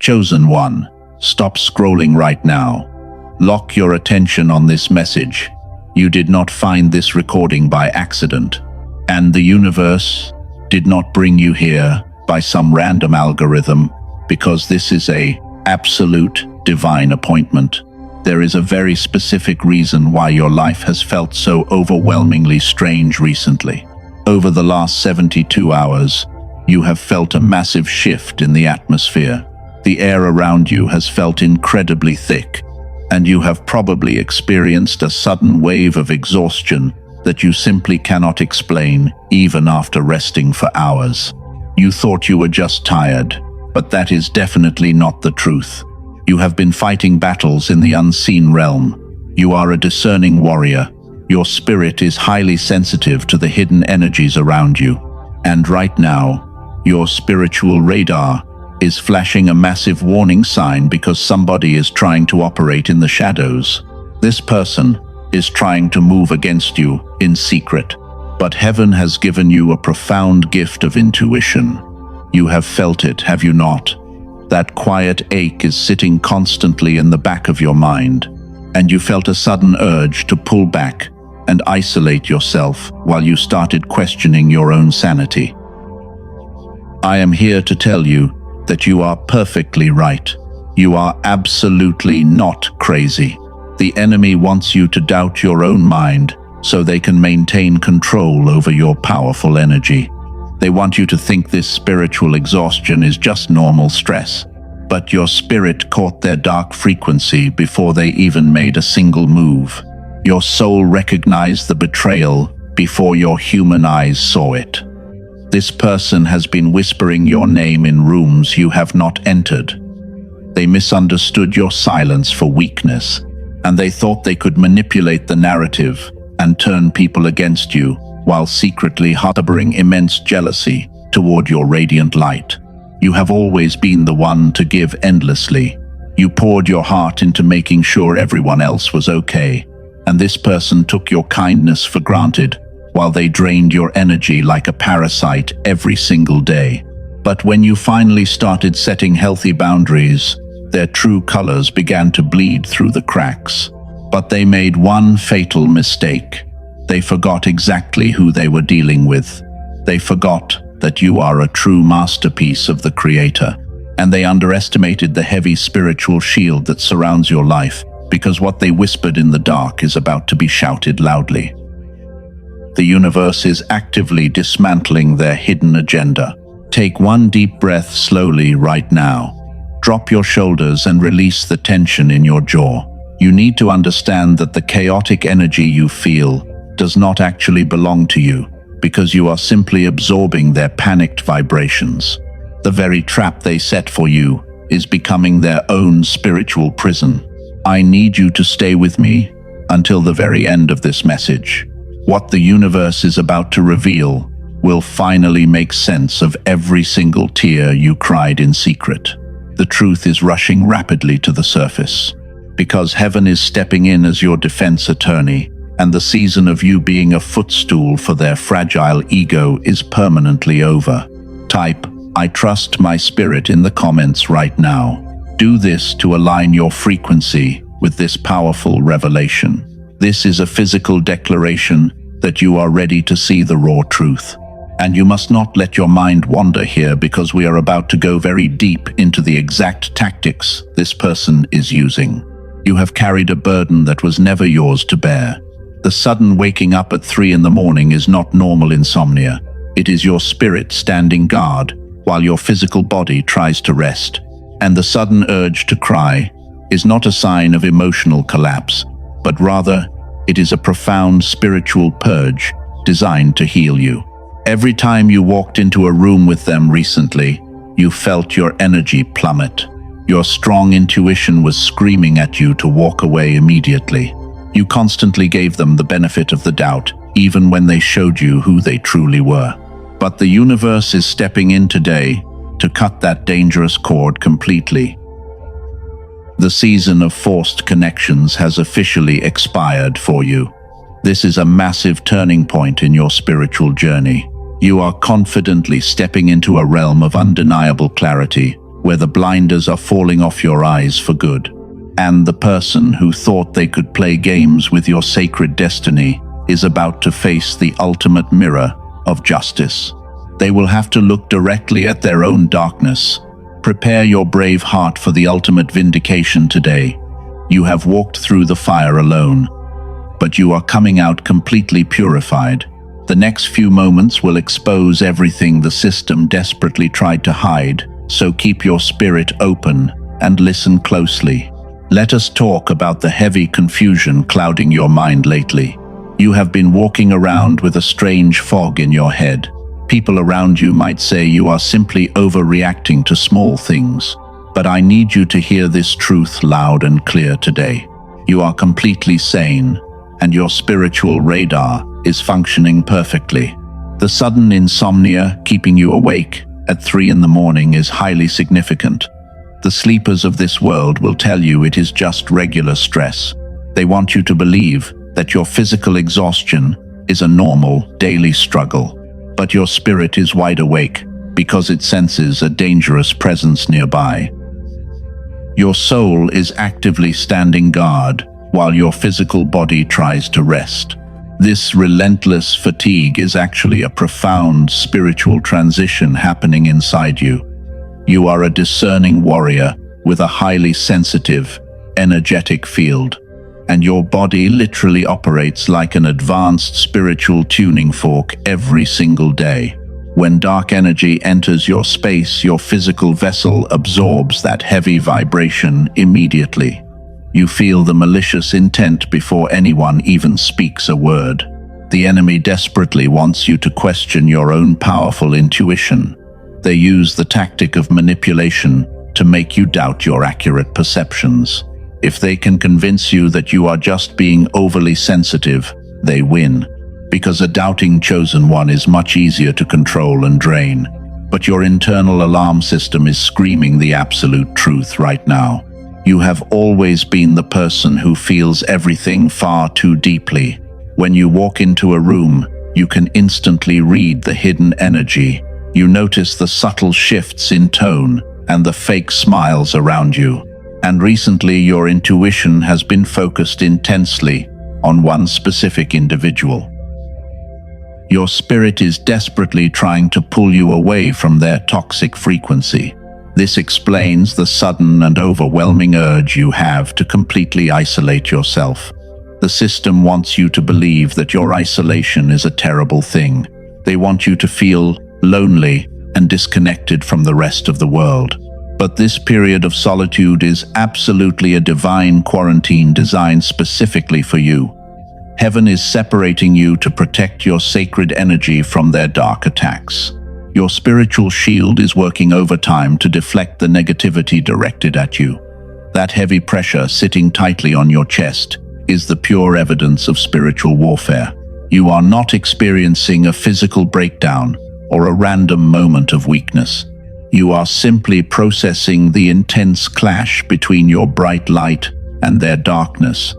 Chosen one, stop scrolling right now. Lock your attention on this message. You did not find this recording by accident, and the universe did not bring you here by some random algorithm, because this is an absolute divine appointment. There is a very specific reason why your life has felt so overwhelmingly strange recently. Over the last 72 hours, you have felt a massive shift in the atmosphere. The air around you has felt incredibly thick, and you have probably experienced a sudden wave of exhaustion that you simply cannot explain even after resting for hours. You thought you were just tired, but that is definitely not the truth. You have been fighting battles in the unseen realm. You are a discerning warrior. Your spirit is highly sensitive to the hidden energies around you. And right now, your spiritual radar is flashing a massive warning sign because somebody is trying to operate in the shadows. This person is trying to move against you in secret. But heaven has given you a profound gift of intuition. You have felt it, have you not? That quiet ache is sitting constantly in the back of your mind, and you felt a sudden urge to pull back and isolate yourself while you started questioning your own sanity. I am here to tell you that you are perfectly right. You are absolutely not crazy. The enemy wants you to doubt your own mind so they can maintain control over your powerful energy. They want you to think this spiritual exhaustion is just normal stress, but your spirit caught their dark frequency before they even made a single move. Your soul recognized the betrayal before your human eyes saw it. This person has been whispering your name in rooms you have not entered. They misunderstood your silence for weakness, and they thought they could manipulate the narrative and turn people against you while secretly harboring immense jealousy toward your radiant light. You have always been the one to give endlessly. You poured your heart into making sure everyone else was okay, and this person took your kindness for granted while they drained your energy like a parasite every single day. But when you finally started setting healthy boundaries, their true colors began to bleed through the cracks. But they made one fatal mistake. They forgot exactly who they were dealing with. They forgot that you are a true masterpiece of the Creator, and they underestimated the heavy spiritual shield that surrounds your life, because what they whispered in the dark is about to be shouted loudly. The universe is actively dismantling their hidden agenda. Take one deep breath slowly right now. Drop your shoulders and release the tension in your jaw. You need to understand that the chaotic energy you feel does not actually belong to you, because you are simply absorbing their panicked vibrations. The very trap they set for you is becoming their own spiritual prison. I need you to stay with me until the very end of this message. What the universe is about to reveal will finally make sense of every single tear you cried in secret. The truth is rushing rapidly to the surface, because heaven is stepping in as your defense attorney, and the season of you being a footstool for their fragile ego is permanently over. Type, "I trust my spirit" in the comments right now. Do this to align your frequency with this powerful revelation. This is a physical declaration that you are ready to see the raw truth. And you must not let your mind wander here, because we are about to go very deep into the exact tactics this person is using. You have carried a burden that was never yours to bear. The sudden waking up at 3 in the morning is not normal insomnia. It is your spirit standing guard while your physical body tries to rest. And the sudden urge to cry is not a sign of emotional collapse, but rather it is a profound spiritual purge designed to heal you. Every time you walked into a room with them recently, you felt your energy plummet. Your strong intuition was screaming at you to walk away immediately. You constantly gave them the benefit of the doubt, even when they showed you who they truly were. But the universe is stepping in today to cut that dangerous cord completely. The season of forced connections has officially expired for you. This is a massive turning point in your spiritual journey. You are confidently stepping into a realm of undeniable clarity, where the blinders are falling off your eyes for good. And the person who thought they could play games with your sacred destiny is about to face the ultimate mirror of justice. They will have to look directly at their own darkness. Prepare your brave heart for the ultimate vindication today. You have walked through the fire alone, but you are coming out completely purified. The next few moments will expose everything the system desperately tried to hide, so keep your spirit open and listen closely. Let us talk about the heavy confusion clouding your mind lately. You have been walking around with a strange fog in your head. People around you might say you are simply overreacting to small things, but I need you to hear this truth loud and clear today. You are completely sane, and your spiritual radar is functioning perfectly. The sudden insomnia keeping you awake at 3 in the morning is highly significant. The sleepers of this world will tell you it is just regular stress. They want you to believe that your physical exhaustion is a normal daily struggle. But your spirit is wide awake because it senses a dangerous presence nearby. Your soul is actively standing guard while your physical body tries to rest. This relentless fatigue is actually a profound spiritual transition happening inside you. You are a discerning warrior with a highly sensitive, energetic field, and your body literally operates like an advanced spiritual tuning fork every single day. When dark energy enters your space, your physical vessel absorbs that heavy vibration immediately. You feel the malicious intent before anyone even speaks a word. The enemy desperately wants you to question your own powerful intuition. They use the tactic of manipulation to make you doubt your accurate perceptions. If they can convince you that you are just being overly sensitive, they win. Because a doubting chosen one is much easier to control and drain. But your internal alarm system is screaming the absolute truth right now. You have always been the person who feels everything far too deeply. When you walk into a room, you can instantly read the hidden energy. You notice the subtle shifts in tone and the fake smiles around you. And recently your intuition has been focused intensely on one specific individual. Your spirit is desperately trying to pull you away from their toxic frequency. This explains the sudden and overwhelming urge you have to completely isolate yourself. The system wants you to believe that your isolation is a terrible thing. They want you to feel lonely and disconnected from the rest of the world. But this period of solitude is absolutely a divine quarantine designed specifically for you. Heaven is separating you to protect your sacred energy from their dark attacks. Your spiritual shield is working overtime to deflect the negativity directed at you. That heavy pressure sitting tightly on your chest is the pure evidence of spiritual warfare. You are not experiencing a physical breakdown or a random moment of weakness. You are simply processing the intense clash between your bright light and their darkness.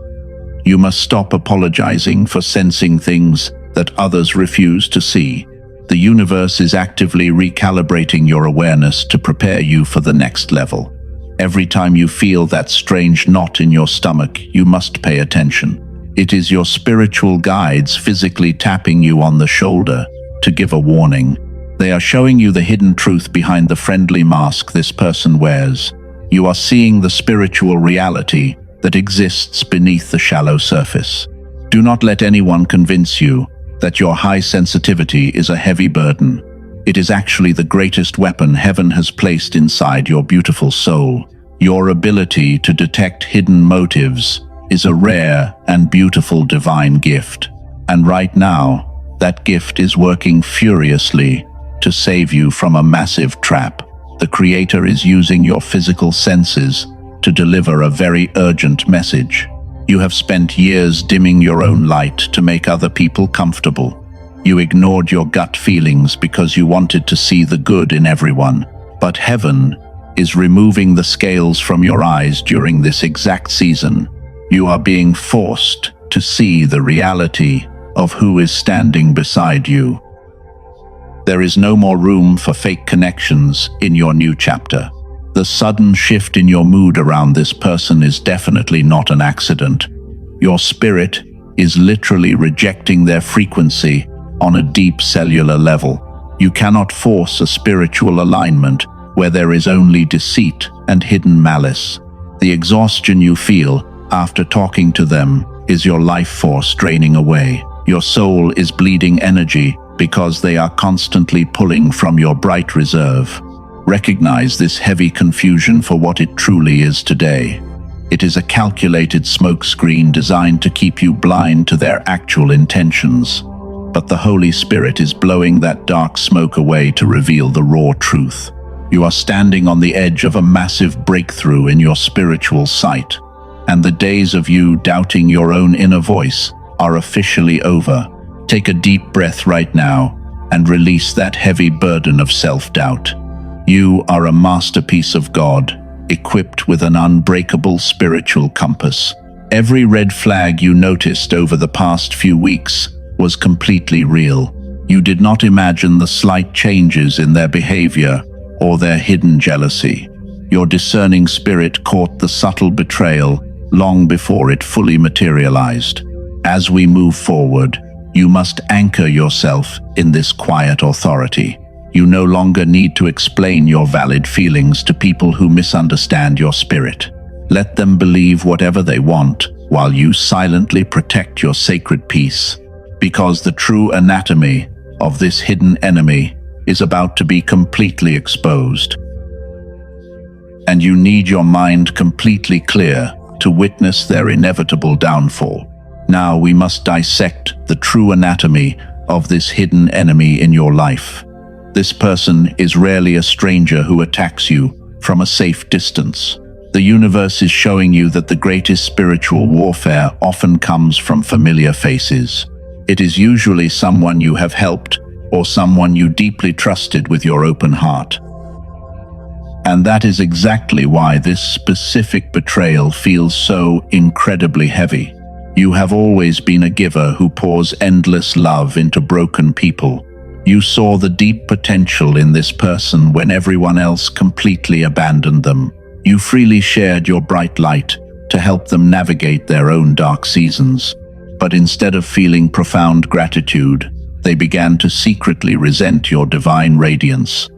You must stop apologizing for sensing things that others refuse to see. The universe is actively recalibrating your awareness to prepare you for the next level. Every time you feel that strange knot in your stomach, you must pay attention. It is your spiritual guides physically tapping you on the shoulder to give a warning. They are showing you the hidden truth behind the friendly mask this person wears. You are seeing the spiritual reality that exists beneath the shallow surface. Do not let anyone convince you that your high sensitivity is a heavy burden. It is actually the greatest weapon heaven has placed inside your beautiful soul. Your ability to detect hidden motives is a rare and beautiful divine gift. And right now, that gift is working furiously to save you from a massive trap. The Creator is using your physical senses to deliver a very urgent message. You have spent years dimming your own light to make other people comfortable. You ignored your gut feelings because you wanted to see the good in everyone. But heaven is removing the scales from your eyes during this exact season. You are being forced to see the reality of who is standing beside you. There is no more room for fake connections in your new chapter. The sudden shift in your mood around this person is definitely not an accident. Your spirit is literally rejecting their frequency on a deep cellular level. You cannot force a spiritual alignment where there is only deceit and hidden malice. The exhaustion you feel after talking to them is your life force draining away. Your soul is bleeding energy because they are constantly pulling from your bright reserve. Recognize this heavy confusion for what it truly is today. It is a calculated smokescreen designed to keep you blind to their actual intentions. But the Holy Spirit is blowing that dark smoke away to reveal the raw truth. You are standing on the edge of a massive breakthrough in your spiritual sight, and the days of you doubting your own inner voice are officially over. Take a deep breath right now and release that heavy burden of self-doubt. You are a masterpiece of God, equipped with an unbreakable spiritual compass. Every red flag you noticed over the past few weeks was completely real. You did not imagine the slight changes in their behavior or their hidden jealousy. Your discerning spirit caught the subtle betrayal long before it fully materialized. As we move forward, you must anchor yourself in this quiet authority. You no longer need to explain your valid feelings to people who misunderstand your spirit. Let them believe whatever they want while you silently protect your sacred peace. Because the true anatomy of this hidden enemy is about to be completely exposed. And you need your mind completely clear to witness their inevitable downfall. Now we must dissect the true anatomy of this hidden enemy in your life. This person is rarely a stranger who attacks you from a safe distance. The universe is showing you that the greatest spiritual warfare often comes from familiar faces. It is usually someone you have helped or someone you deeply trusted with your open heart. And that is exactly why this specific betrayal feels so incredibly heavy. You have always been a giver who pours endless love into broken people. You saw the deep potential in this person when everyone else completely abandoned them. You freely shared your bright light to help them navigate their own dark seasons. But instead of feeling profound gratitude, they began to secretly resent your divine radiance.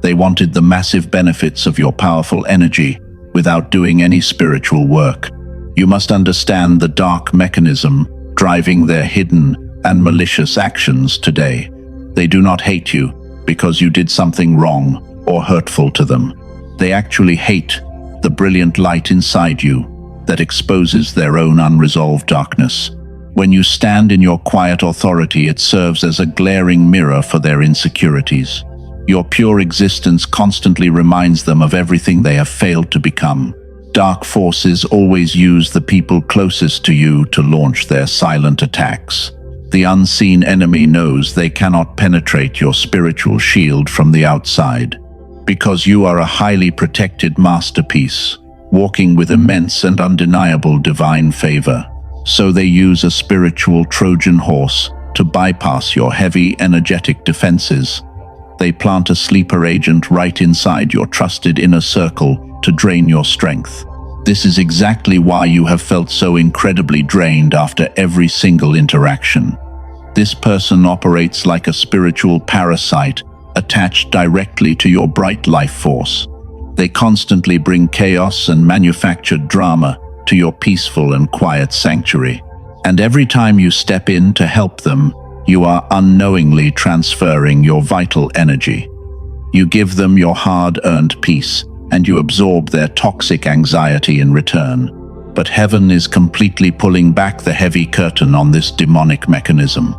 They wanted the massive benefits of your powerful energy without doing any spiritual work. You must understand the dark mechanism driving their hidden and malicious actions today. They do not hate you because you did something wrong or hurtful to them. They actually hate the brilliant light inside you that exposes their own unresolved darkness. When you stand in your quiet authority, it serves as a glaring mirror for their insecurities. Your pure existence constantly reminds them of everything they have failed to become. Dark forces always use the people closest to you to launch their silent attacks. The unseen enemy knows they cannot penetrate your spiritual shield from the outside, because you are a highly protected masterpiece, walking with immense and undeniable divine favor. So they use a spiritual Trojan horse to bypass your heavy, energetic defenses. They plant a sleeper agent right inside your trusted inner circle to drain your strength. This is exactly why you have felt so incredibly drained after every single interaction. This person operates like a spiritual parasite attached directly to your bright life force. They constantly bring chaos and manufactured drama to your peaceful and quiet sanctuary. And every time you step in to help them, you are unknowingly transferring your vital energy. You give them your hard-earned peace, and you absorb their toxic anxiety in return. But heaven is completely pulling back the heavy curtain on this demonic mechanism.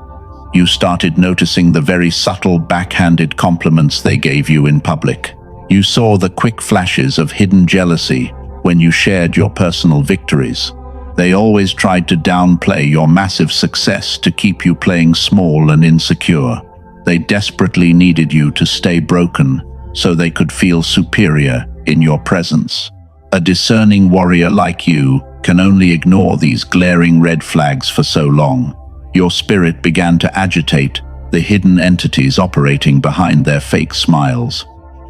You started noticing the very subtle backhanded compliments they gave you in public. You saw the quick flashes of hidden jealousy when you shared your personal victories. They always tried to downplay your massive success to keep you playing small and insecure. They desperately needed you to stay broken so they could feel superior in your presence. A discerning warrior like you can only ignore these glaring red flags for so long. Your spirit began to agitate the hidden entities operating behind their fake smiles.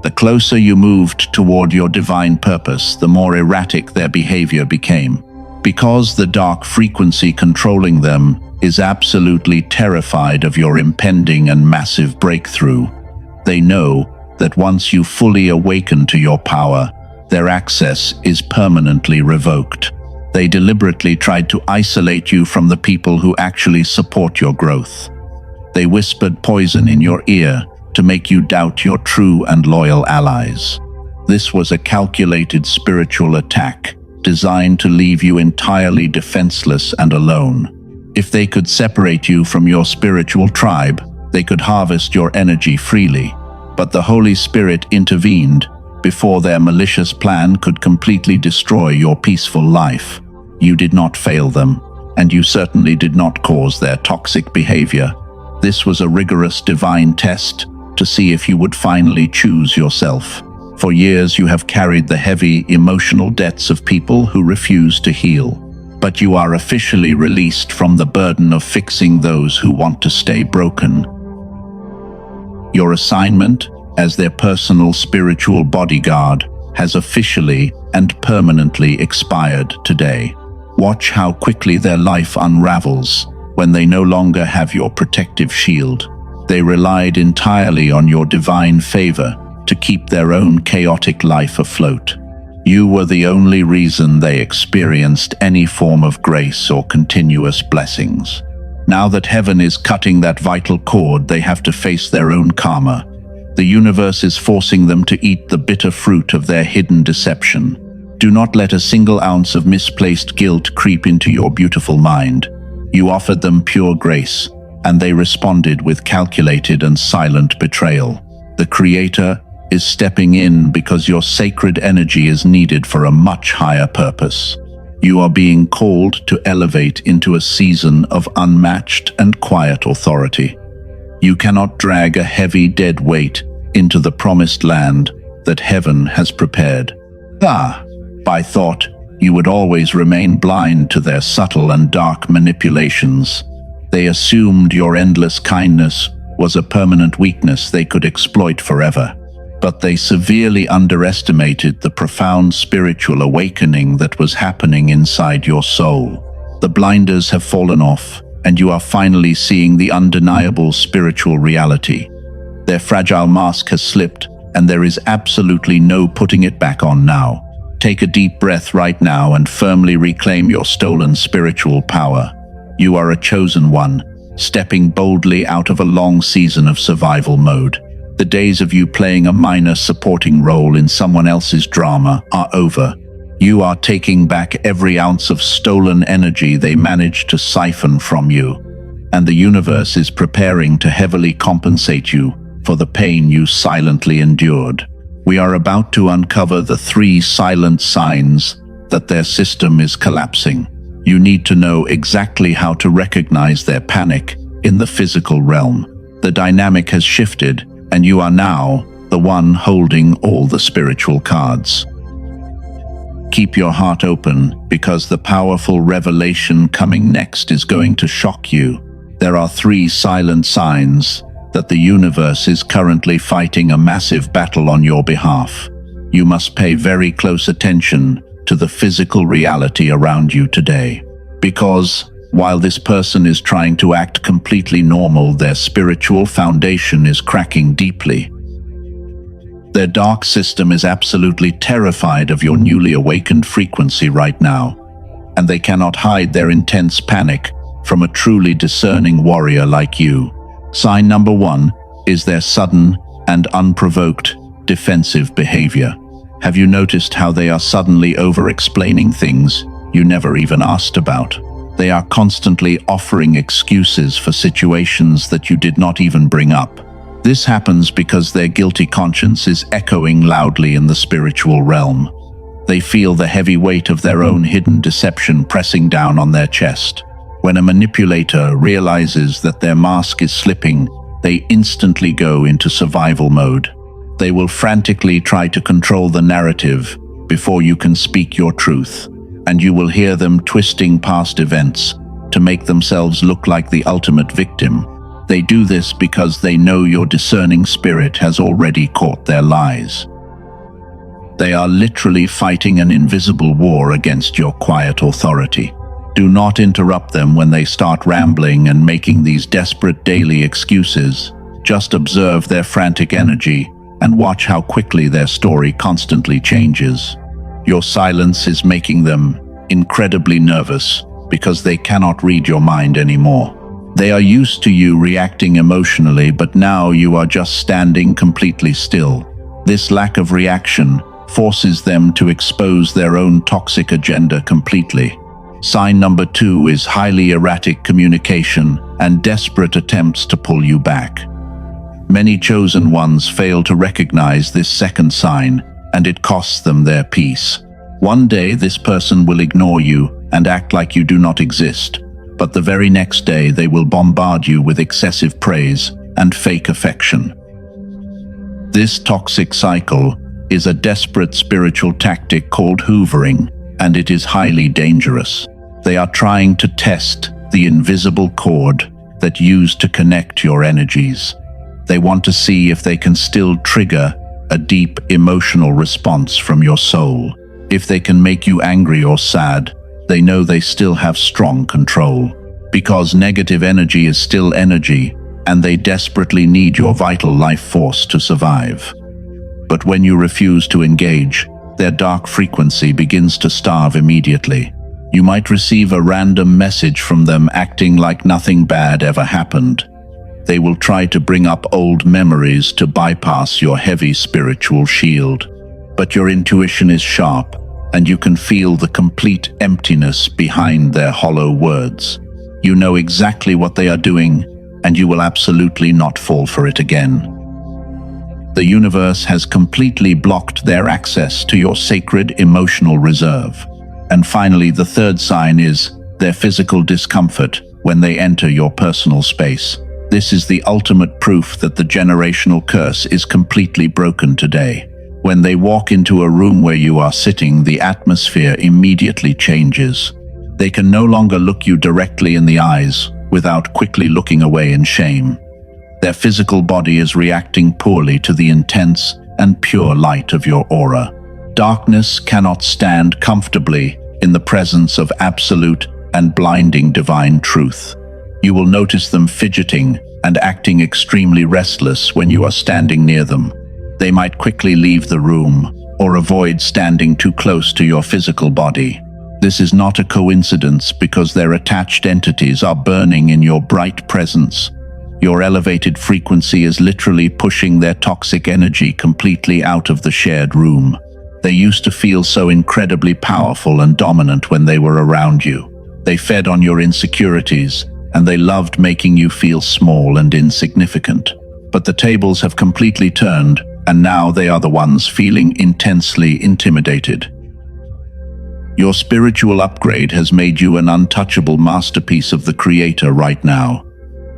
The closer you moved toward your divine purpose, the more erratic their behavior became. Because the dark frequency controlling them is absolutely terrified of your impending and massive breakthrough. They know that once you fully awaken to your power, their access is permanently revoked. They deliberately tried to isolate you from the people who actually support your growth. They whispered poison in your ear to make you doubt your true and loyal allies. This was a calculated spiritual attack, designed to leave you entirely defenseless and alone. If they could separate you from your spiritual tribe, they could harvest your energy freely. But the Holy Spirit intervened before their malicious plan could completely destroy your peaceful life. You did not fail them, and you certainly did not cause their toxic behavior. This was a rigorous divine test to see if you would finally choose yourself. For years you have carried the heavy emotional debts of people who refuse to heal. But you are officially released from the burden of fixing those who want to stay broken. Your assignment as their personal spiritual bodyguard has officially and permanently expired today. Watch how quickly their life unravels when they no longer have your protective shield. They relied entirely on your divine favor to keep their own chaotic life afloat. You were the only reason they experienced any form of grace or continuous blessings. Now that heaven is cutting that vital cord, they have to face their own karma. The universe is forcing them to eat the bitter fruit of their hidden deception. Do not let a single ounce of misplaced guilt creep into your beautiful mind. You offered them pure grace, and they responded with calculated and silent betrayal. The Creator is stepping in because your sacred energy is needed for a much higher purpose. You are being called to elevate into a season of unmatched and quiet authority. You cannot drag a heavy dead weight into the promised land that heaven has prepared. By thought, you would always remain blind to their subtle and dark manipulations. They assumed your endless kindness was a permanent weakness they could exploit forever. But they severely underestimated the profound spiritual awakening that was happening inside your soul. The blinders have fallen off, and you are finally seeing the undeniable spiritual reality. Their fragile mask has slipped, and there is absolutely no putting it back on now. Take a deep breath right now and firmly reclaim your stolen spiritual power. You are a chosen one, stepping boldly out of a long season of survival mode. The days of you playing a minor supporting role in someone else's drama are over. You are taking back every ounce of stolen energy they managed to siphon from you, and the universe is preparing to heavily compensate you for the pain you silently endured. We are about to uncover the 3 silent signs that their system is collapsing. You need to know exactly how to recognize their panic in the physical realm. The dynamic has shifted, and you are now the one holding all the spiritual cards. Keep your heart open, because the powerful revelation coming next is going to shock you. There are 3 silent signs that the universe is currently fighting a massive battle on your behalf. You must pay very close attention to the physical reality around you today. Because while this person is trying to act completely normal, their spiritual foundation is cracking deeply. Their dark system is absolutely terrified of your newly awakened frequency right now, and they cannot hide their intense panic from a truly discerning warrior like you. Sign number 1 is their sudden and unprovoked defensive behavior. Have you noticed how they are suddenly over-explaining things you never even asked about? They are constantly offering excuses for situations that you did not even bring up. This happens because their guilty conscience is echoing loudly in the spiritual realm. They feel the heavy weight of their own hidden deception pressing down on their chest. When a manipulator realizes that their mask is slipping, they instantly go into survival mode. They will frantically try to control the narrative before you can speak your truth, and you will hear them twisting past events to make themselves look like the ultimate victim. They do this because they know your discerning spirit has already caught their lies. They are literally fighting an invisible war against your quiet authority. Do not interrupt them when they start rambling and making these desperate daily excuses. Just observe their frantic energy and watch how quickly their story constantly changes. Your silence is making them incredibly nervous because they cannot read your mind anymore. They are used to you reacting emotionally, but now you are just standing completely still. This lack of reaction forces them to expose their own toxic agenda completely. Sign number 2 is highly erratic communication and desperate attempts to pull you back. Many chosen ones fail to recognize this second sign, and it costs them their peace. One day this person will ignore you and act like you do not exist, but the very next day they will bombard you with excessive praise and fake affection. This toxic cycle is a desperate spiritual tactic called hoovering, and it is highly dangerous. They are trying to test the invisible cord that used to connect your energies. They want to see if they can still trigger a deep emotional response from your soul. If they can make you angry or sad, they know they still have strong control. Because negative energy is still energy, and they desperately need your vital life force to survive. But when you refuse to engage, their dark frequency begins to starve immediately. You might receive a random message from them acting like nothing bad ever happened. They will try to bring up old memories to bypass your heavy spiritual shield. But your intuition is sharp, and you can feel the complete emptiness behind their hollow words. You know exactly what they are doing, and you will absolutely not fall for it again. The universe has completely blocked their access to your sacred emotional reserve. And finally, the third sign is their physical discomfort when they enter your personal space. This is the ultimate proof that the generational curse is completely broken today. When they walk into a room where you are sitting, the atmosphere immediately changes. They can no longer look you directly in the eyes without quickly looking away in shame. Their physical body is reacting poorly to the intense and pure light of your aura. Darkness cannot stand comfortably in the presence of absolute and blinding divine truth. You will notice them fidgeting and acting extremely restless when you are standing near them. They might quickly leave the room or avoid standing too close to your physical body. This is not a coincidence because their attached entities are burning in your bright presence. Your elevated frequency is literally pushing their toxic energy completely out of the shared room. They used to feel so incredibly powerful and dominant when they were around you. They fed on your insecurities, and they loved making you feel small and insignificant. But the tables have completely turned, and now they are the ones feeling intensely intimidated. Your spiritual upgrade has made you an untouchable masterpiece of the Creator right now,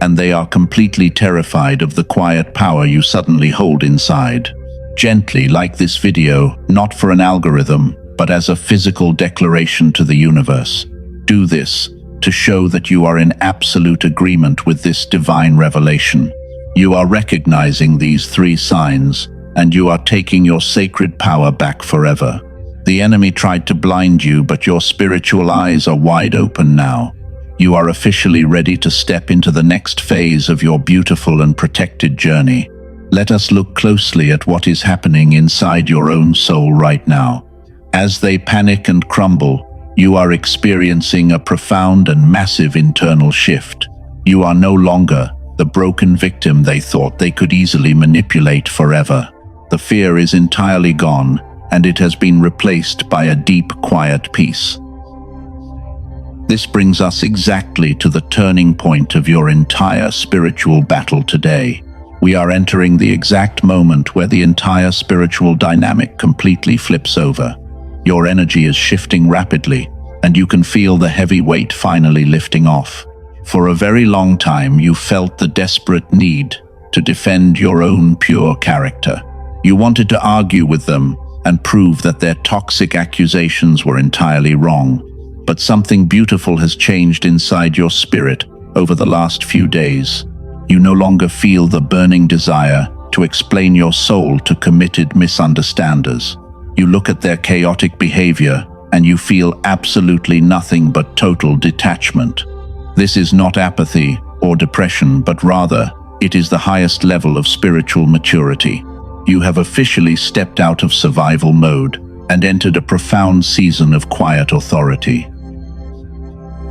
and they are completely terrified of the quiet power you suddenly hold inside. Gently like this video, not for an algorithm, but as a physical declaration to the universe. Do this to show that you are in absolute agreement with this divine revelation. You are recognizing these 3 signs, and you are taking your sacred power back forever. The enemy tried to blind you, but your spiritual eyes are wide open now. You are officially ready to step into the next phase of your beautiful and protected journey. Let us look closely at what is happening inside your own soul right now. As they panic and crumble, you are experiencing a profound and massive internal shift. You are no longer the broken victim they thought they could easily manipulate forever. The fear is entirely gone, and it has been replaced by a deep, quiet peace. This brings us exactly to the turning point of your entire spiritual battle today. We are entering the exact moment where the entire spiritual dynamic completely flips over. Your energy is shifting rapidly, and you can feel the heavy weight finally lifting off. For a very long time, you felt the desperate need to defend your own pure character. You wanted to argue with them and prove that their toxic accusations were entirely wrong. But something beautiful has changed inside your spirit over the last few days. You no longer feel the burning desire to explain your soul to committed misunderstanders. You look at their chaotic behavior and you feel absolutely nothing but total detachment. This is not apathy or depression, but rather, it is the highest level of spiritual maturity. You have officially stepped out of survival mode and entered a profound season of quiet authority.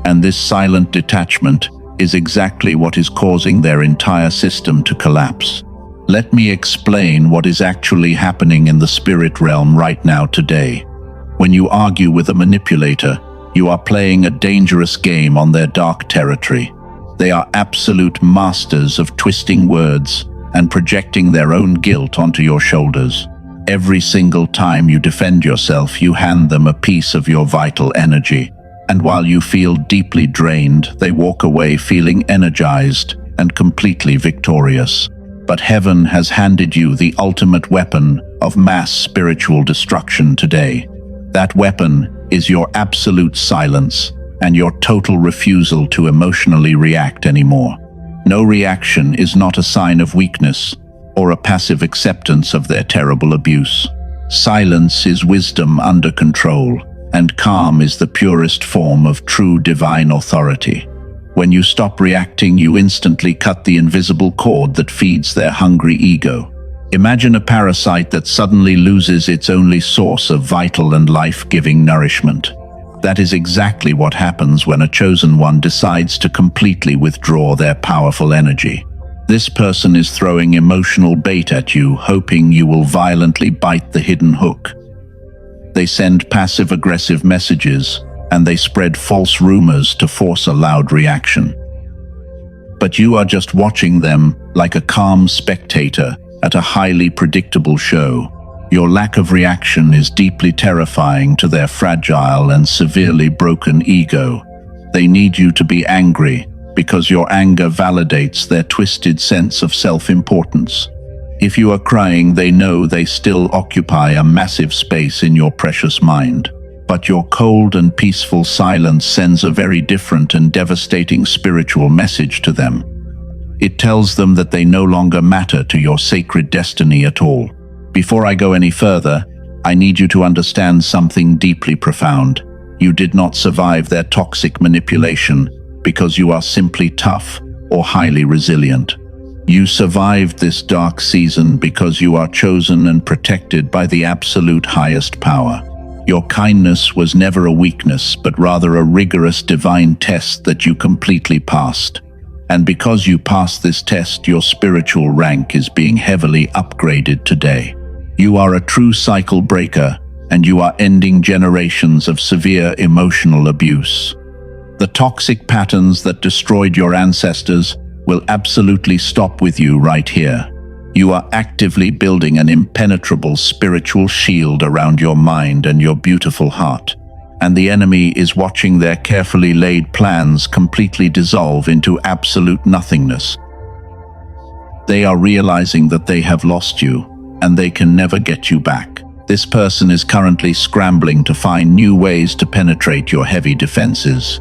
And this silent detachment is exactly what is causing their entire system to collapse. Let me explain what is actually happening in the spirit realm right now today. When you argue with a manipulator, you are playing a dangerous game on their dark territory. They are absolute masters of twisting words and projecting their own guilt onto your shoulders. Every single time you defend yourself, you hand them a piece of your vital energy. And while you feel deeply drained, they walk away feeling energized and completely victorious. But heaven has handed you the ultimate weapon of mass spiritual destruction today. That weapon is your absolute silence and your total refusal to emotionally react anymore. No reaction is not a sign of weakness or a passive acceptance of their terrible abuse. Silence is wisdom under control, and calm is the purest form of true divine authority. When you stop reacting, you instantly cut the invisible cord that feeds their hungry ego. Imagine a parasite that suddenly loses its only source of vital and life-giving nourishment. That is exactly what happens when a chosen one decides to completely withdraw their powerful energy. This person is throwing emotional bait at you, hoping you will violently bite the hidden hook. They send passive-aggressive messages, and they spread false rumors to force a loud reaction. But you are just watching them like a calm spectator at a highly predictable show. Your lack of reaction is deeply terrifying to their fragile and severely broken ego. They need you to be angry because your anger validates their twisted sense of self-importance. If you are crying, they know they still occupy a massive space in your precious mind. But your cold and peaceful silence sends a very different and devastating spiritual message to them. It tells them that they no longer matter to your sacred destiny at all. Before I go any further, I need you to understand something deeply profound. You did not survive their toxic manipulation because you are simply tough or highly resilient. You survived this dark season because you are chosen and protected by the absolute highest power. Your kindness was never a weakness, but rather a rigorous divine test that you completely passed. And because you passed this test, your spiritual rank is being heavily upgraded today. You are a true cycle breaker, and you are ending generations of severe emotional abuse. The toxic patterns that destroyed your ancestors will absolutely stop with you right here. You are actively building an impenetrable spiritual shield around your mind and your beautiful heart. And the enemy is watching their carefully laid plans completely dissolve into absolute nothingness. They are realizing that they have lost you, and they can never get you back. This person is currently scrambling to find new ways to penetrate your heavy defenses.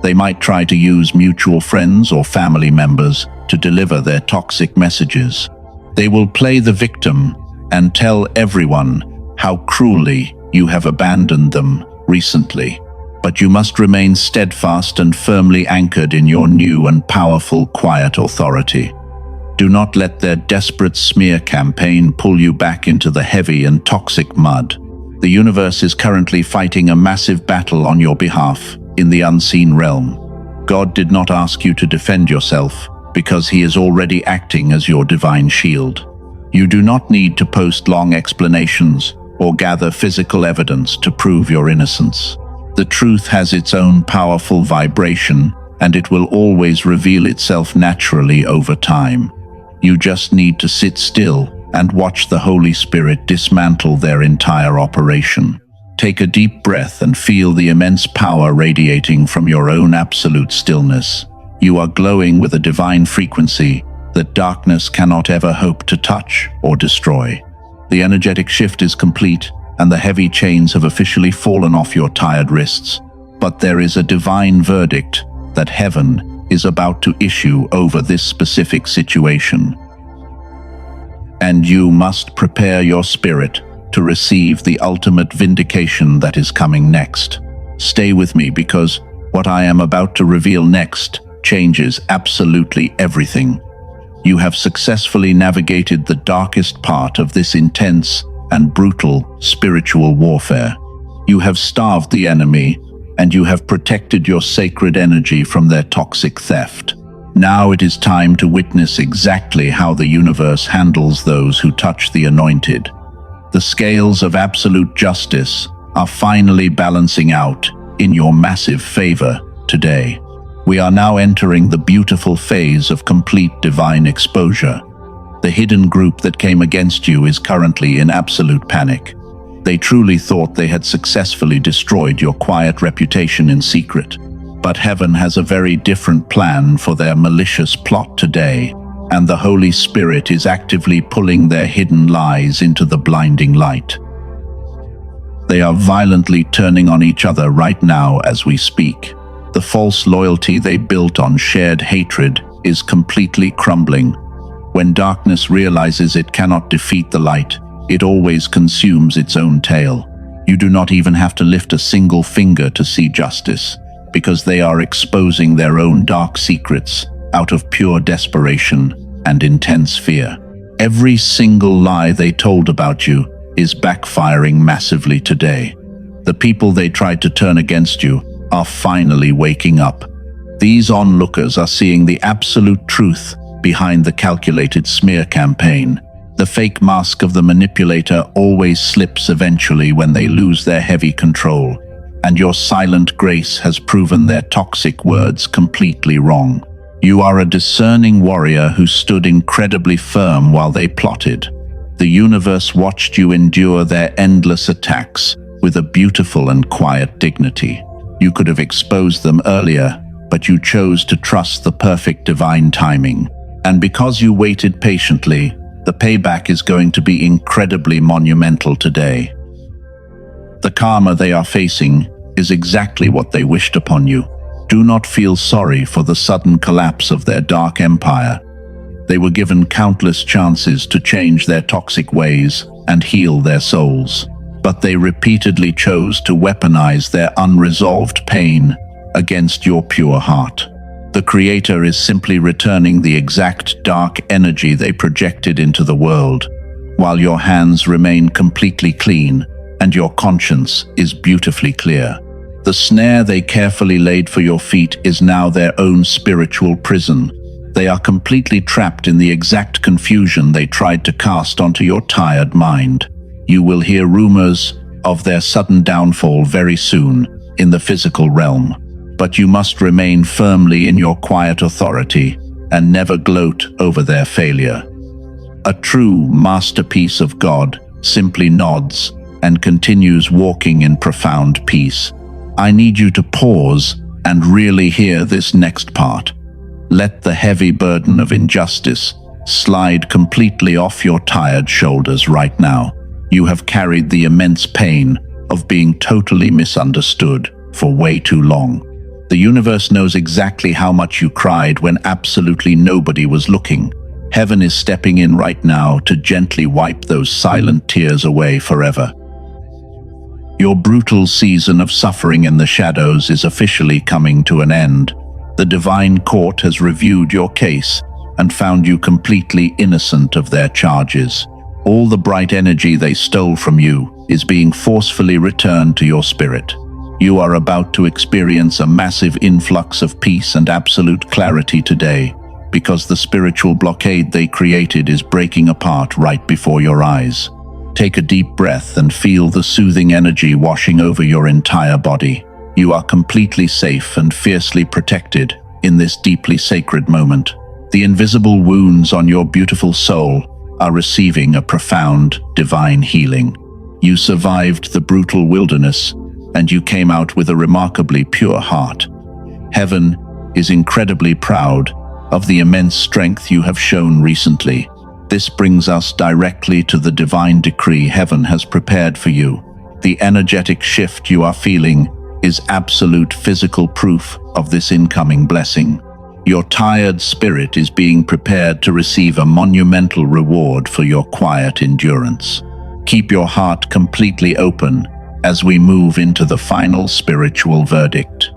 They might try to use mutual friends or family members to deliver their toxic messages. They will play the victim and tell everyone how cruelly you have abandoned them recently. But you must remain steadfast and firmly anchored in your new and powerful quiet authority. Do not let their desperate smear campaign pull you back into the heavy and toxic mud. The universe is currently fighting a massive battle on your behalf in the unseen realm. God did not ask you to defend yourself because He is already acting as your divine shield. You do not need to post long explanations or gather physical evidence to prove your innocence. The truth has its own powerful vibration, and it will always reveal itself naturally over time. You just need to sit still and watch the Holy Spirit dismantle their entire operation. Take a deep breath and feel the immense power radiating from your own absolute stillness. You are glowing with a divine frequency that darkness cannot ever hope to touch or destroy. The energetic shift is complete, and the heavy chains have officially fallen off your tired wrists. But there is a divine verdict that heaven is about to issue over this specific situation. And you must prepare your spirit to receive the ultimate vindication that is coming next. Stay with me, because what I am about to reveal next changes absolutely everything. You have successfully navigated the darkest part of this intense and brutal spiritual warfare. You have starved the enemy, and you have protected your sacred energy from their toxic theft. Now it is time to witness exactly how the universe handles those who touch the anointed. The scales of absolute justice are finally balancing out in your massive favor today. We are now entering the beautiful phase of complete divine exposure. The hidden group that came against you is currently in absolute panic. They truly thought they had successfully destroyed your quiet reputation in secret. But heaven has a very different plan for their malicious plot today, and the Holy Spirit is actively pulling their hidden lies into the blinding light. They are violently turning on each other right now as we speak. The false loyalty they built on shared hatred is completely crumbling. When darkness realizes it cannot defeat the light, it always consumes its own tail. You do not even have to lift a single finger to see justice, because they are exposing their own dark secrets out of pure desperation and intense fear. Every single lie they told about you is backfiring massively today. The people they tried to turn against you are finally waking up. These onlookers are seeing the absolute truth behind the calculated smear campaign. The fake mask of the manipulator always slips eventually when they lose their heavy control, and your silent grace has proven their toxic words completely wrong. You are a discerning warrior who stood incredibly firm while they plotted. The universe watched you endure their endless attacks with a beautiful and quiet dignity. You could have exposed them earlier, but you chose to trust the perfect divine timing. And because you waited patiently, the payback is going to be incredibly monumental today. The karma they are facing is exactly what they wished upon you. Do not feel sorry for the sudden collapse of their dark empire. They were given countless chances to change their toxic ways and heal their souls, but they repeatedly chose to weaponize their unresolved pain against your pure heart. The Creator is simply returning the exact dark energy they projected into the world, while your hands remain completely clean and your conscience is beautifully clear. The snare they carefully laid for your feet is now their own spiritual prison. They are completely trapped in the exact confusion they tried to cast onto your tired mind. You will hear rumors of their sudden downfall very soon in the physical realm, but you must remain firmly in your quiet authority and never gloat over their failure. A true masterpiece of God simply nods and continues walking in profound peace. I need you to pause and really hear this next part. Let the heavy burden of injustice slide completely off your tired shoulders right now. You have carried the immense pain of being totally misunderstood for way too long. The universe knows exactly how much you cried when absolutely nobody was looking. Heaven is stepping in right now to gently wipe those silent tears away forever. Your brutal season of suffering in the shadows is officially coming to an end. The divine court has reviewed your case and found you completely innocent of their charges. All the bright energy they stole from you is being forcefully returned to your spirit. You are about to experience a massive influx of peace and absolute clarity today, because the spiritual blockade they created is breaking apart right before your eyes. Take a deep breath and feel the soothing energy washing over your entire body. You are completely safe and fiercely protected in this deeply sacred moment. The invisible wounds on your beautiful soul are receiving a profound divine healing. You survived the brutal wilderness, and you came out with a remarkably pure heart. Heaven is incredibly proud of the immense strength you have shown recently. This brings us directly to the divine decree heaven has prepared for you. The energetic shift you are feeling is absolute physical proof of this incoming blessing. Your tired spirit is being prepared to receive a monumental reward for your quiet endurance. Keep your heart completely open as we move into the final spiritual verdict.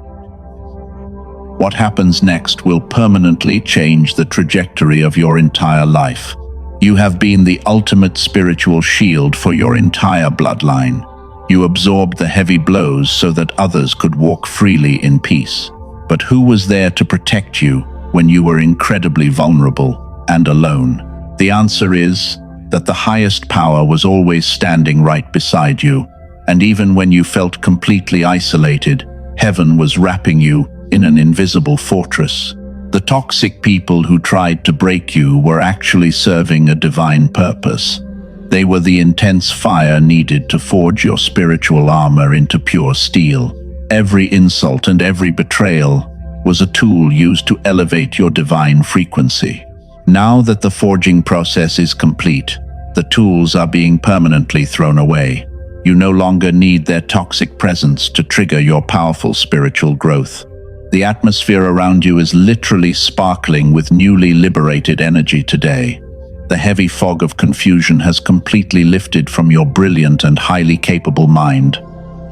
What happens next will permanently change the trajectory of your entire life. You have been the ultimate spiritual shield for your entire bloodline. You absorbed the heavy blows so that others could walk freely in peace. But who was there to protect you when you were incredibly vulnerable and alone? The answer is that the highest power was always standing right beside you, and even when you felt completely isolated, heaven was wrapping you in an invisible fortress. The toxic people who tried to break you were actually serving a divine purpose. They were the intense fire needed to forge your spiritual armor into pure steel. Every insult and every betrayal was a tool used to elevate your divine frequency. Now that the forging process is complete, the tools are being permanently thrown away. You no longer need their toxic presence to trigger your powerful spiritual growth. The atmosphere around you is literally sparkling with newly liberated energy today. The heavy fog of confusion has completely lifted from your brilliant and highly capable mind.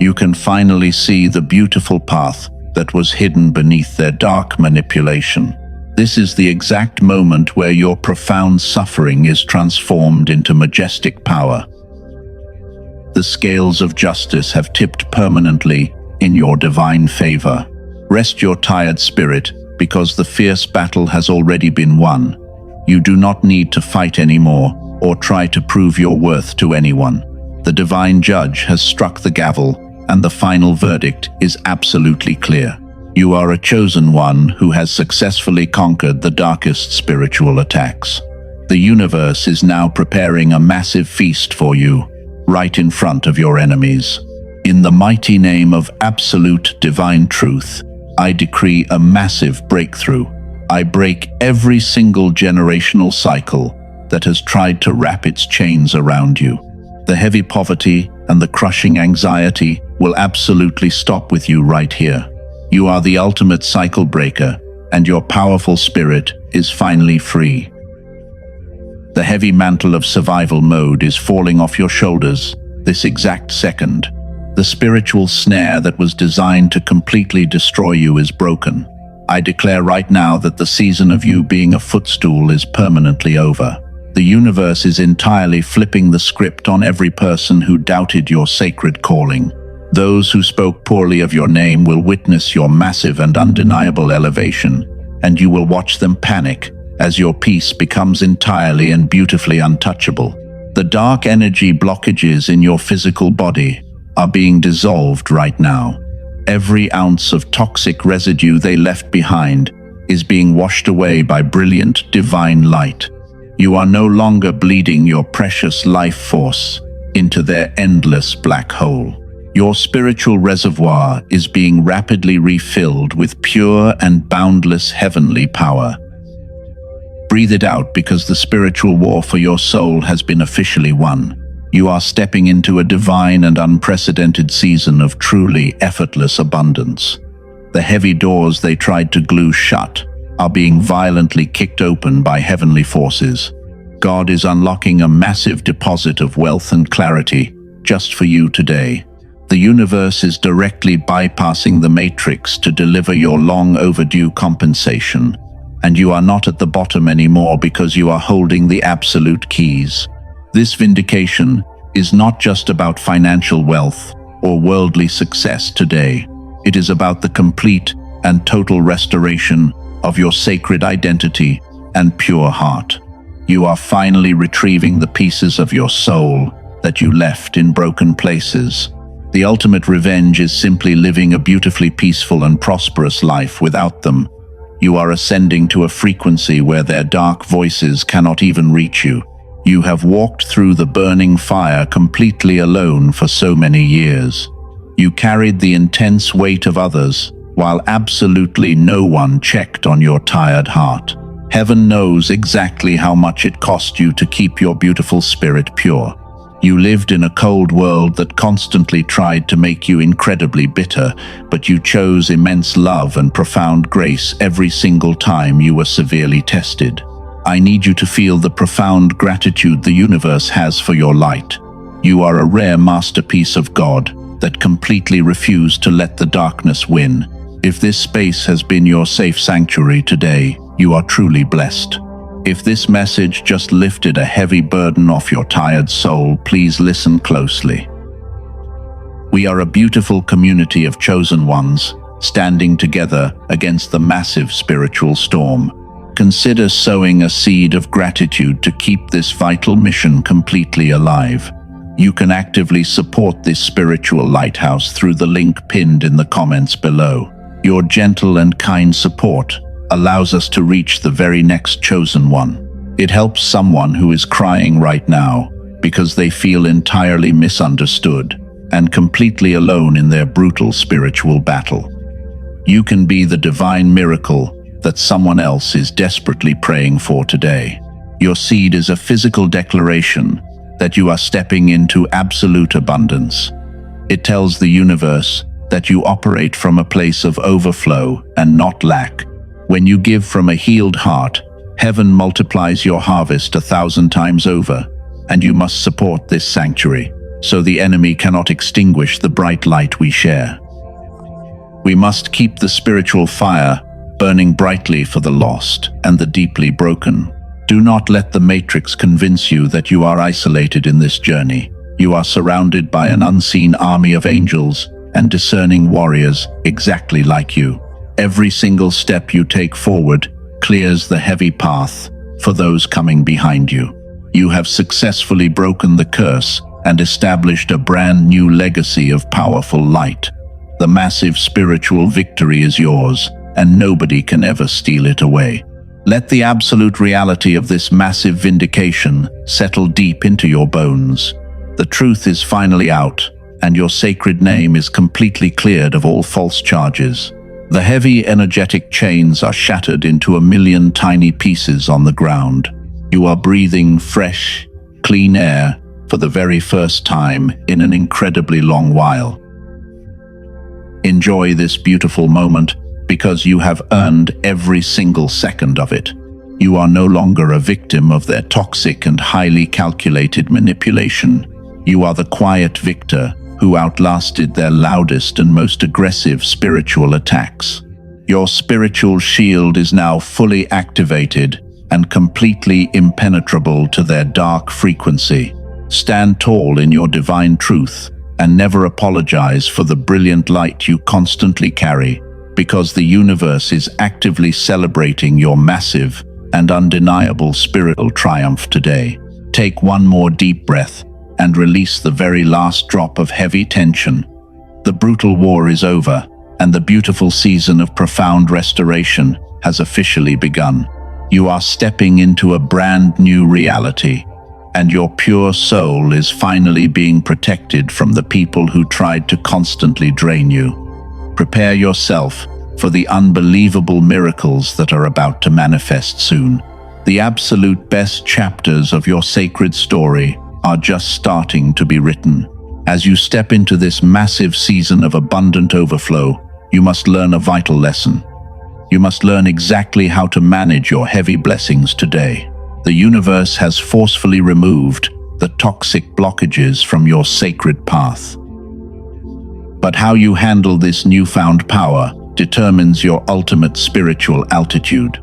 You can finally see the beautiful path that was hidden beneath their dark manipulation. This is the exact moment where your profound suffering is transformed into majestic power. The scales of justice have tipped permanently in your divine favor. Rest your tired spirit, because the fierce battle has already been won. You do not need to fight anymore or try to prove your worth to anyone. The divine judge has struck the gavel, and the final verdict is absolutely clear. You are a chosen one who has successfully conquered the darkest spiritual attacks. The universe is now preparing a massive feast for you, right in front of your enemies. In the mighty name of absolute divine truth, I decree a massive breakthrough. I break every single generational cycle that has tried to wrap its chains around you. The heavy poverty and the crushing anxiety will absolutely stop with you right here. You are the ultimate cycle breaker, and your powerful spirit is finally free. The heavy mantle of survival mode is falling off your shoulders this exact second. The spiritual snare that was designed to completely destroy you is broken. I declare right now that the season of you being a footstool is permanently over. The universe is entirely flipping the script on every person who doubted your sacred calling. Those who spoke poorly of your name will witness your massive and undeniable elevation, and you will watch them panic as your peace becomes entirely and beautifully untouchable. The dark energy blockages in your physical body are being dissolved right now. Every ounce of toxic residue they left behind is being washed away by brilliant divine light. You are no longer bleeding your precious life force into their endless black hole. Your spiritual reservoir is being rapidly refilled with pure and boundless heavenly power. Breathe it out, because the spiritual war for your soul has been officially won. You are stepping into a divine and unprecedented season of truly effortless abundance. The heavy doors they tried to glue shut are being violently kicked open by heavenly forces. God is unlocking a massive deposit of wealth and clarity just for you today. The universe is directly bypassing the matrix to deliver your long overdue compensation, and you are not at the bottom anymore because you are holding the absolute keys. This vindication is not just about financial wealth or worldly success today. It is about the complete and total restoration of your sacred identity and pure heart. You are finally retrieving the pieces of your soul that you left in broken places. The ultimate revenge is simply living a beautifully peaceful and prosperous life without them. You are ascending to a frequency where their dark voices cannot even reach you. You have walked through the burning fire completely alone for so many years. You carried the intense weight of others, while absolutely no one checked on your tired heart. Heaven knows exactly how much it cost you to keep your beautiful spirit pure. You lived in a cold world that constantly tried to make you incredibly bitter, but you chose immense love and profound grace every single time you were severely tested. I need you to feel the profound gratitude the universe has for your light. You are a rare masterpiece of God that completely refused to let the darkness win. If this space has been your safe sanctuary today, you are truly blessed. If this message just lifted a heavy burden off your tired soul, please listen closely. We are a beautiful community of chosen ones, standing together against the massive spiritual storm. Consider sowing a seed of gratitude to keep this vital mission completely alive. You can actively support this spiritual lighthouse through the link pinned in the comments below. Your gentle and kind support allows us to reach the very next chosen one. It helps someone who is crying right now because they feel entirely misunderstood and completely alone in their brutal spiritual battle. You can be the divine miracle that someone else is desperately praying for today. Your seed is a physical declaration that you are stepping into absolute abundance. It tells the universe that you operate from a place of overflow and not lack. When you give from a healed heart, heaven multiplies your harvest 1,000 times over, and you must support this sanctuary, so the enemy cannot extinguish the bright light we share. We must keep the spiritual fire burning brightly for the lost and the deeply broken. Do not let the matrix convince you that you are isolated in this journey. You are surrounded by an unseen army of angels and discerning warriors exactly like you. Every single step you take forward clears the heavy path for those coming behind you. You have successfully broken the curse and established a brand new legacy of powerful light. The massive spiritual victory is yours, and nobody can ever steal it away. Let the absolute reality of this massive vindication settle deep into your bones. The truth is finally out, and your sacred name is completely cleared of all false charges. The heavy energetic chains are shattered into 1,000,000 tiny pieces on the ground. You are breathing fresh, clean air for the very first time in an incredibly long while. Enjoy this beautiful moment because you have earned every single second of it. You are no longer a victim of their toxic and highly calculated manipulation. You are the quiet victor who outlasted their loudest and most aggressive spiritual attacks. Your spiritual shield is now fully activated and completely impenetrable to their dark frequency. Stand tall in your divine truth and never apologize for the brilliant light you constantly carry, because the universe is actively celebrating your massive and undeniable spiritual triumph today. Take one more deep breath and release the very last drop of heavy tension. The brutal war is over, and the beautiful season of profound restoration has officially begun. You are stepping into a brand new reality, and your pure soul is finally being protected from the people who tried to constantly drain you. Prepare yourself for the unbelievable miracles that are about to manifest soon. The absolute best chapters of your sacred story are just starting to be written. As you step into this massive season of abundant overflow, you must learn a vital lesson. You must learn exactly how to manage your heavy blessings today. The universe has forcefully removed the toxic blockages from your sacred path. But how you handle this newfound power determines your ultimate spiritual altitude.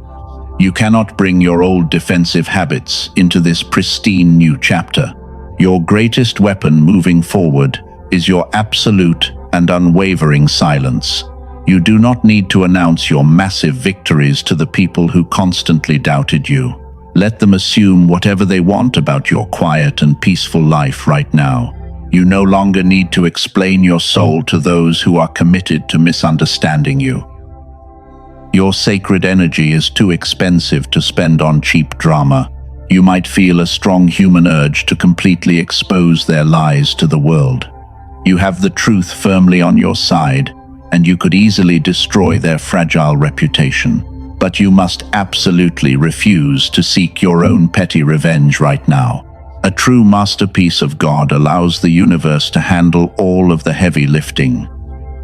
You cannot bring your old defensive habits into this pristine new chapter. Your greatest weapon moving forward is your absolute and unwavering silence. You do not need to announce your massive victories to the people who constantly doubted you. Let them assume whatever they want about your quiet and peaceful life right now. You no longer need to explain your soul to those who are committed to misunderstanding you. Your sacred energy is too expensive to spend on cheap drama. You might feel a strong human urge to completely expose their lies to the world. You have the truth firmly on your side, and you could easily destroy their fragile reputation. But you must absolutely refuse to seek your own petty revenge right now. A true masterpiece of God allows the universe to handle all of the heavy lifting.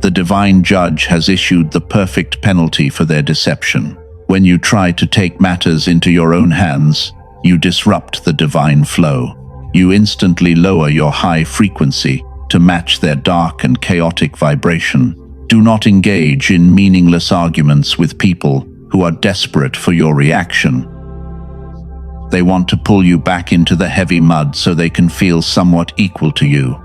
The divine judge has issued the perfect penalty for their deception. When you try to take matters into your own hands, you disrupt the divine flow. You instantly lower your high frequency to match their dark and chaotic vibration. Do not engage in meaningless arguments with people who are desperate for your reaction. They want to pull you back into the heavy mud so they can feel somewhat equal to you.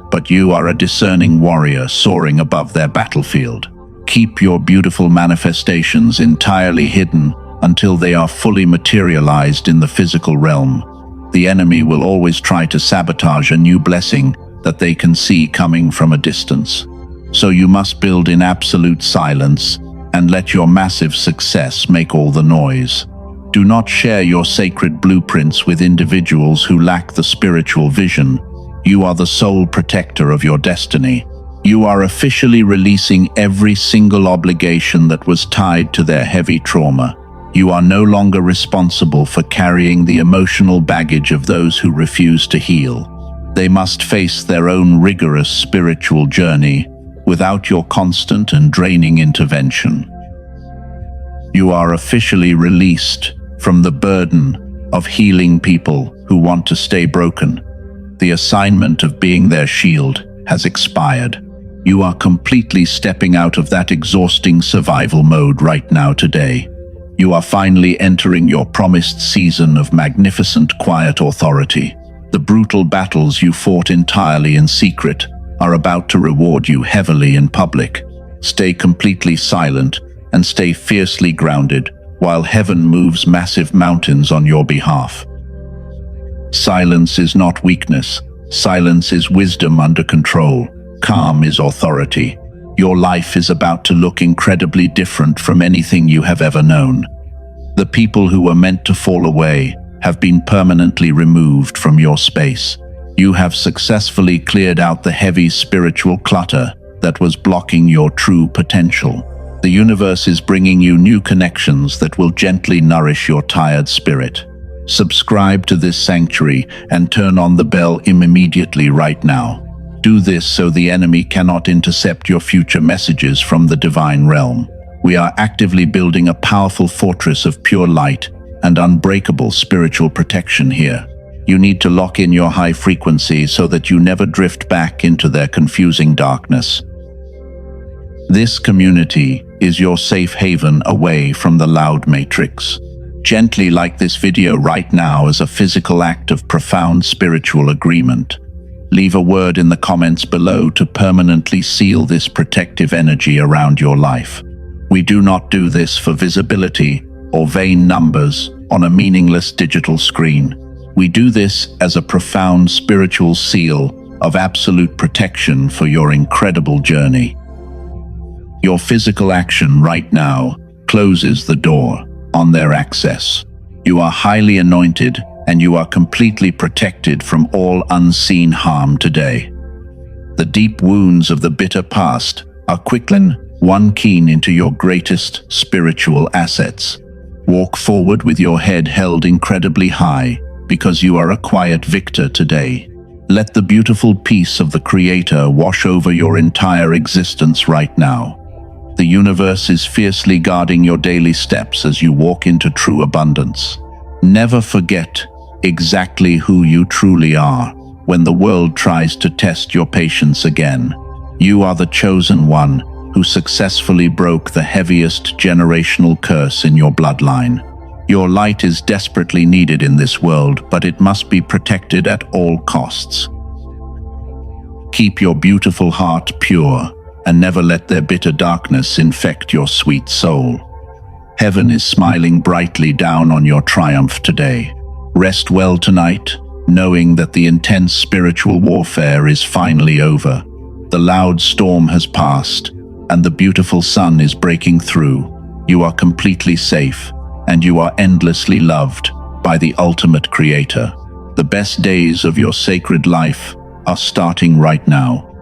But you are a discerning warrior soaring above their battlefield. Keep your beautiful manifestations entirely hidden until they are fully materialized in the physical realm. The enemy will always try to sabotage a new blessing that they can see coming from a distance. So you must build in absolute silence and let your massive success make all the noise. Do not share your sacred blueprints with individuals who lack the spiritual vision. You are the sole protector of your destiny. You are officially releasing every single obligation that was tied to their heavy trauma. You are no longer responsible for carrying the emotional baggage of those who refuse to heal. They must face their own rigorous spiritual journey without your constant and draining intervention. You are officially released from the burden of healing people who want to stay broken. The assignment of being their shield has expired. You are completely stepping out of that exhausting survival mode right now today. You are finally entering your promised season of magnificent quiet authority. The brutal battles you fought entirely in secret are about to reward you heavily in public. Stay completely silent and stay fiercely grounded while heaven moves massive mountains on your behalf. Silence is not weakness. Silence is wisdom under control. Calm is authority. Your life is about to look incredibly different from anything you have ever known. The people who were meant to fall away have been permanently removed from your space. You have successfully cleared out the heavy spiritual clutter that was blocking your true potential. The universe is bringing you new connections that will gently nourish your tired spirit. Subscribe to this sanctuary and turn on the bell immediately right now. Do this so the enemy cannot intercept your future messages from the divine realm. We are actively building a powerful fortress of pure light and unbreakable spiritual protection here. You need to lock in your high frequency so that you never drift back into their confusing darkness. This community is your safe haven away from the loud matrix. Gently like this video right now as a physical act of profound spiritual agreement. Leave a word in the comments below to permanently seal this protective energy around your life. We do not do this for visibility or vain numbers on a meaningless digital screen. We do this as a profound spiritual seal of absolute protection for your incredible journey. Your physical action right now closes the door on their access. You are highly anointed and you are completely protected from all unseen harm today. The deep wounds of the bitter past are quickly one keen into your greatest spiritual assets. Walk forward with your head held incredibly high because you are a quiet victor today. Let the beautiful peace of the Creator wash over your entire existence right now. The universe is fiercely guarding your daily steps as you walk into true abundance. Never forget exactly who you truly are when the world tries to test your patience again. You are the chosen one who successfully broke the heaviest generational curse in your bloodline. Your light is desperately needed in this world, but it must be protected at all costs. Keep your beautiful heart pure and never let their bitter darkness infect your sweet soul. Heaven is smiling brightly down on your triumph today. Rest well tonight, knowing that the intense spiritual warfare is finally over. The loud storm has passed, and the beautiful sun is breaking through. You are completely safe, and you are endlessly loved by the ultimate Creator. The best days of your sacred life are starting right now.